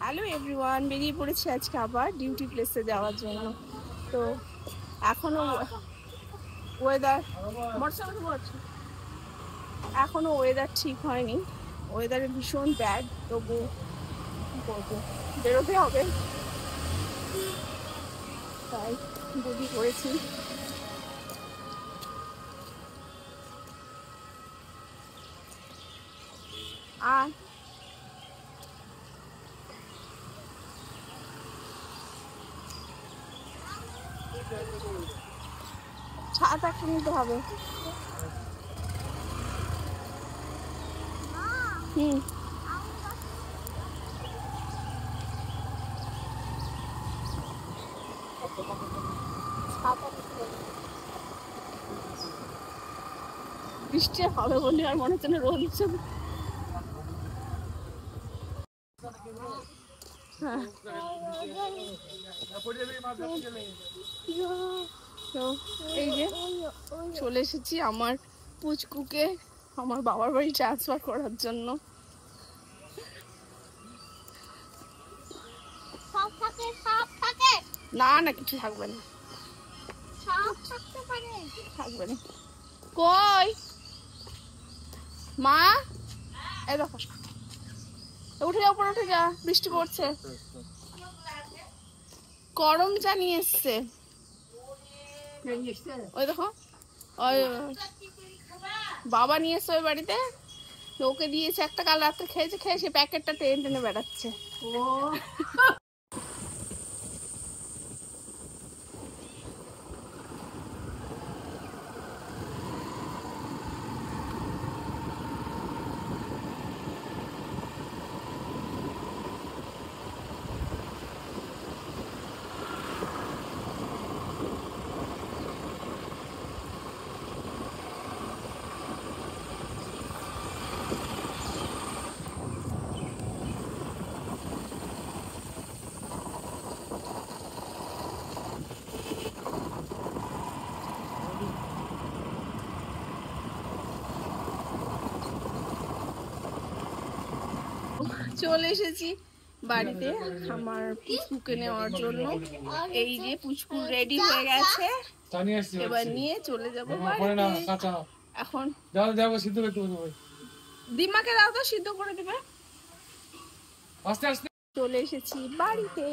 Hello everyone, বেরিয়ে পড়েছি আজকে আবার ডিউটি প্লেসে যাওয়ার জন্য। তো এখনো ওয়েদার ঠিক হয়নি, ওয়েদারে ভীষণ ব্যাড। তবু কি করবো, বেরোতে হবে, তাই বেরিয়ে পড়েছি। আর ছাতা একটা নিতে হবে। বৃষ্টি হবে বলে আর মনে হচ্ছে না, রোদ উঠছে। তো এই যে চলে এসেছি আমার পুচকুকে আমার বাবার বাড়ি ট্রান্সফার করার জন্য। না না, কিছু থাকবে না, থাকবে না। কই মা, এই দেখো, উঠে যা, উপরে উঠে যা, বৃষ্টি পড়ছে। গরম চা নিয়ে এসছে, ওই দেখো, ওই বাবা নিয়ে এসছে ওই বাড়িতে, ওকে দিয়েছে একটা, কাল রাত্রে খেয়েছে, খেয়ে সে প্যাকেটটা টেনে টেনে বেড়াচ্ছে। চলে এসেছি বাড়িতে আমার পুচকুকে নেওয়ার জন্য। এই যে পুচকু রেডি হয়ে গেছে, এবার নিয়ে চলে যাবো এখন। দিমাকে দাও তো, সিদ্ধ করে দেবে। চলে এসেছি বাড়িতে,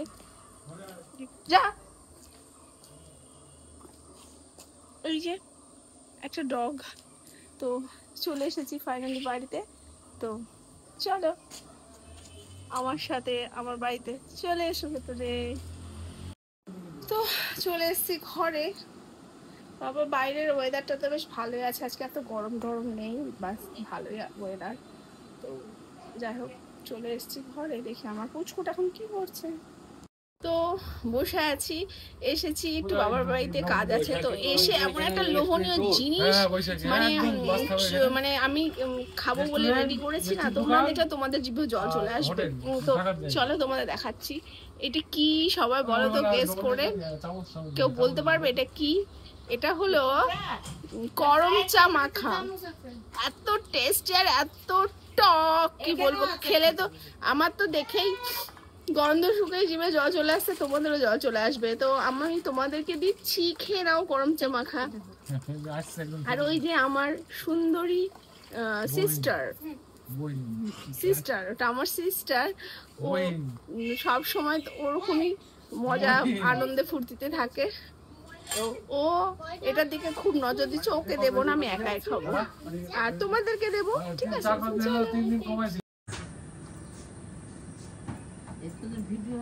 যা। এই যে একটা ডগ, তো চলে এসেছি ফাইনালি বাড়িতে। তো চলো আমার সাথে আমার বাড়িতে, চলে এসো ভেতরে। তো চলে এসেছি ঘরে। তারপর বাইরের ওয়েদারটা তো বেশ ভালোই আছে আজকে, এত গরম টরম নেই, বাস ভালোই ওয়েদার। তো যাই হোক, চলে এসেছি ঘরে। দেখি আমার পুচকুটা এখন কি করছে। তো বসে আছি, এসেছি একটু বাবার বাড়িতে কাজ আছে। তো এসে এমন একটা লোভনীয় জিনিস মানে আমি খাবো বলে রেডি করেছি না, তোমরা দেখলে তোমাদের জিভে জল চলে আসবে। তো চলো তোমাদের দেখাচ্ছি এটা কি, সবাই বলো তো গেস করে, কেউ বলতে পারবে এটা কি? এটা হলো গরম চা মাখা। এত টেস্টি আর এত টক, কি বলবো, খেলে তো আমার তো দেখেই গন্ধ শুকে জিভে জল চলে আসছে, তোমাদেরও জল চলে আসবে। তো আমি তোমাদেরকে দিচ্ছি, খেয়ে নাও গরম চা মাখা। আর ওই যে আমার সুন্দরী সিস্টার, ওটা আমার সিস্টার, ও সব সময় ওরকমই মজা আনন্দে ফুর্তিতে থাকে। ও এটার দিকে খুব নজর দিচ্ছে, ওকে দেবো না, আমি একাই খাবো, আর তোমাদেরকে দেবো, ঠিক আছে? ভিডিও